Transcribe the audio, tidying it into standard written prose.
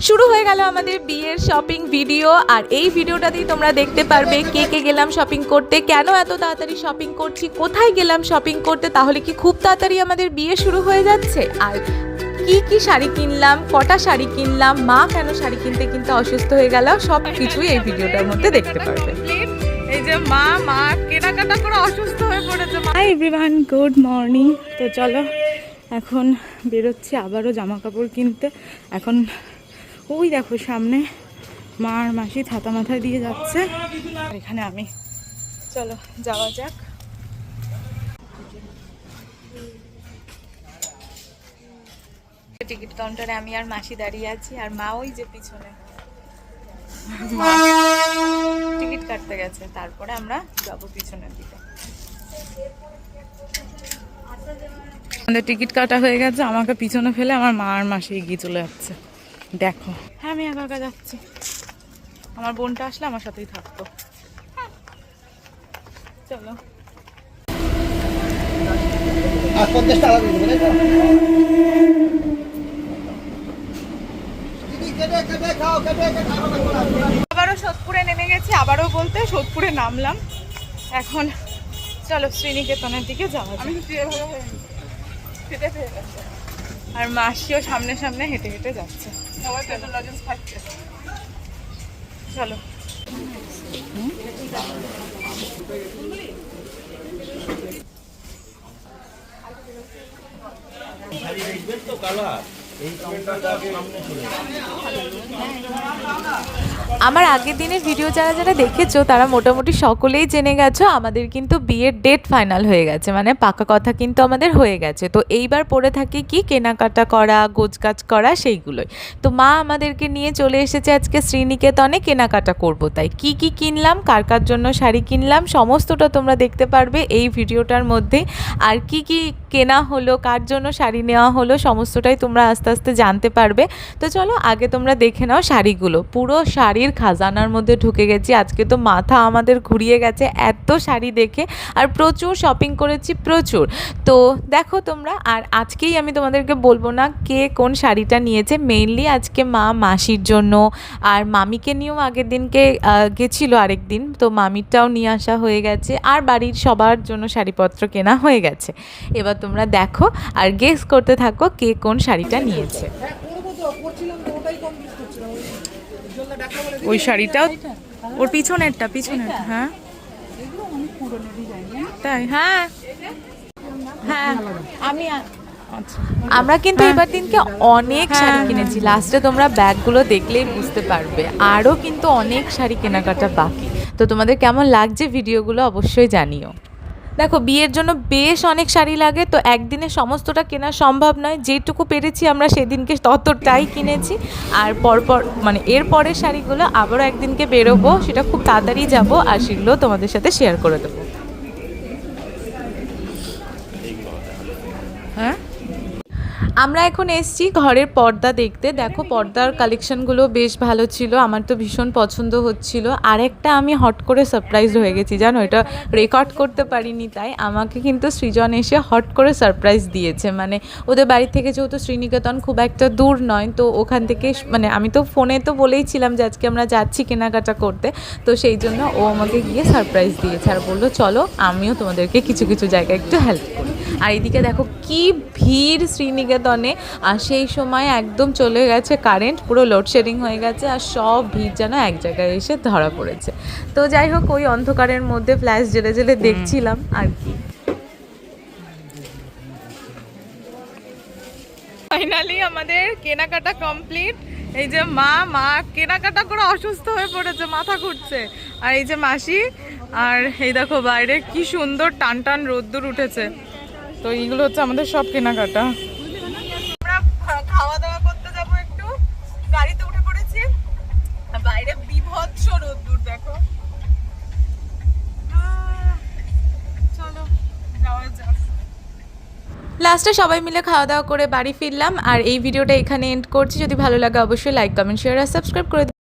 শুরু হয়ে গেল আমাদের বিয়ের শপিং ভিডিও। আর এই ভিডিওটাতেই তোমরা দেখতে পারবে কে কে গেলাম শপিং করতে, কেন এত তাড়াতাড়ি শপিং করছি, কোথায় গেলাম শপিং করতে, তাহলে কি খুব তাড়াতাড়ি আমাদের বিয়ে শুরু হয়ে যাচ্ছে, আর কি কি শাড়ি কিনলাম, কটা শাড়ি কিনলাম, মা কেন শাড়ি কিনতে কিনতে অসুস্থ হয়ে গেল, সব কিছুই এই ভিডিওটার মধ্যে দেখতে পারবে। এই যে মা কেনাকাটা করে অসুস্থ হয়ে পড়েছে। Hi everyone, good morning. তো চলো এখন বেরোচ্ছি আবারও জামা কাপড় কিনতে। এখন ওই দেখো সামনে মা আর মাসি ছাতা মাথায় দিয়ে যাচ্ছে, এখানে আমি। চলো যাওয়া যাক। টিকিট কাউন্টারে আমি আর মাসি দাঁড়িয়ে আছি, আর মা ওই যে পিছনে টিকিট কাটতে গেছে, তারপরে আমরা যাবো পিছনের দিকে। আমাদের টিকিট কাটা হয়ে গেছে, আমাকে পিছনে ফেলে আমার মা আর মাসি এগিয়ে চলে যাচ্ছে। দেখো, হ্যাঁ আমি একা একা যাচ্ছি, আমার বোনটা আসলে আমার সাথেই থাকতো। চলো আবারও সোদপুরে নেমে গেছি, আবারও বলতে সোদপুরে নামলাম। এখন চলো শ্রীনিকেতনের দিকে যাওয়া যাক। আর মাসিও সামনে সামনে হেঁটে হেঁটে যাচ্ছে। চলো আমার আগের দিনের ভিডিও যারা যারা দেখেছো তারা মোটামুটি সকলেই জেনে গেছো আমাদের কিন্তু বিয়ের ডেট ফাইনাল হয়ে গেছে, মানে পাকা কথা কিন্তু আমাদের হয়ে গেছে। তো এইবার পড়ে থাকে কি কেনাকাটা করা, গোছগাছ করা, সেইগুলোই। তো মা আমাদেরকে নিয়ে চলে এসেছে আজকে শ্রীনিকেতনে কেনাকাটা করব। তাই কি কি কিনলাম, কার কার জন্য শাড়ি কিনলাম, সমস্তটা তোমরা দেখতে পারবে এই ভিডিওটার মধ্যে। আর কি কি কেনা হলো, কার জন্য শাড়ি নেওয়া হলো, সমস্তটাই তোমরা আস্তে আস্তে জানতে পারবে। তো চলো আগে তোমরা দেখে নাও শাড়িগুলো। পুরো শাড়ির খাজানার মধ্যে ঢুকে গেছি, আজকে তো মাথা আমাদের ঘুরিয়ে গেছে এত শাড়ি দেখে, আর প্রচুর শপিং করেছি প্রচুর। তো দেখো তোমরা, আর আজকেই আমি তোমাদেরকে বলবো না কে কোন শাড়িটা নিয়েছে। মেইনলি আজকে মা মাসির জন্য, আর মামিকে নিয়েও আগের দিনকে গেছিলো আরেক দিন, তো মামিরটাও নিয়ে আসা হয়ে গেছে, আর বাড়ির সবার জন্য শাড়িপত্র কেনা হয়ে গেছে। এবার তোমরা দেখো আর গেস করতে থাকো কে কোন শাড়িটা নিয়েছে। ওই শাড়িটাও ওর পিছনেরটা, হ্যাঁ তাই, হ্যাঁ হ্যাঁ আমি আমরা কিন্তু এবার দিনকে অনেক শাড়ি কিনেছি। লাস্টে তোমরা ব্যাগগুলো দেখলেই বুঝতে পারবে, আরও কিন্তু অনেক শাড়ি কেনাকাটা বাকি। তো তোমাদের কেমন লাগছে ভিডিওগুলো অবশ্যই জানিও। দেখো বিয়ের জন্য বেশ অনেক শাড়ি লাগে, তো একদিনে সমস্তটা কেনা সম্ভব নয়, যেটুকু পেরেছি আমরা সেদিনকে ততটাই কিনেছি। আর পরপর মানে এর পরের শাড়িগুলো আবারও একদিনকে বেরোবো, সেটা খুব তাড়াতাড়ি যাবো, আর সেগুলো তোমাদের সাথে শেয়ার করে দেবো। হ্যাঁ আমরা এখন এসছি ঘরের পর্দা দেখতে। দেখো পর্দার কালেকশনগুলো বেশ ভালো ছিল, আমার তো ভীষণ পছন্দ হচ্ছিল। আরেকটা আমি হট করে সারপ্রাইজ হয়ে গেছি জানো, এটা রেকর্ড করতে পারিনি, তাই আমাকে কিন্তু সৃজন এসে হট করে সারপ্রাইজ দিয়েছে। মানে ওদের বাড়ি থেকে যেহেতু শ্রীনিকেতন খুব একটা দূর নয়, তো ওখান থেকে মানে আমি তো ফোনে তো বলেইছিলাম যে আজকে আমরা যাচ্ছি কেনাকাটা করতে, তো সেই জন্য ও আমাকে গিয়ে সারপ্রাইজ দিয়েছে, আর বললো চলো আমিও তোমাদেরকে কিছু কিছু জায়গায় একটু হেল্প করি। আর এদিকে দেখো কি ভিড় শ্রীনিকেতনে, আর সেই সময় একদম চলে গেছে কারেন্ট, পুরো লোডশেডিং হয়ে গেছে, আর সব ভিড় যেন এক জায়গায় এসে ধরা পড়েছে। তো যাই হোক ওই অন্ধকারের মধ্যে ফ্ল্যাশ জ্বেলে জ্বেলে দেখছিলাম আর কি। ফাইনালি আমাদের কেনাকাটা কমপ্লিট। এই যে মা কেনাকাটা করে অসুস্থ হয়ে পড়েছে, মাথা ঘুরছে। আর এই যে মাসি, আর এই দেখো বাইরে কি সুন্দর টান টান রোদ্দুর উঠেছে। তো এইগুলো হচ্ছে আমাদের সব কেনাকাটা। আমরা খাওয়া দাওয়া করতে যাবো, একটু গাড়িতে উঠে পড়েছি, বাইরে বিভৎস রোদ্দুর দেখো। চলো যাওয়া যাক। লাস্টে সবাই মিলে খাওয়া দাওয়া করে বাড়ি ফিরলাম, আর এই ভিডিওটা এখানে এন্ড করছি। যদি ভালো লাগে অবশ্যই লাইক, কমেন্ট, শেয়ার আর সাবস্ক্রাইব করে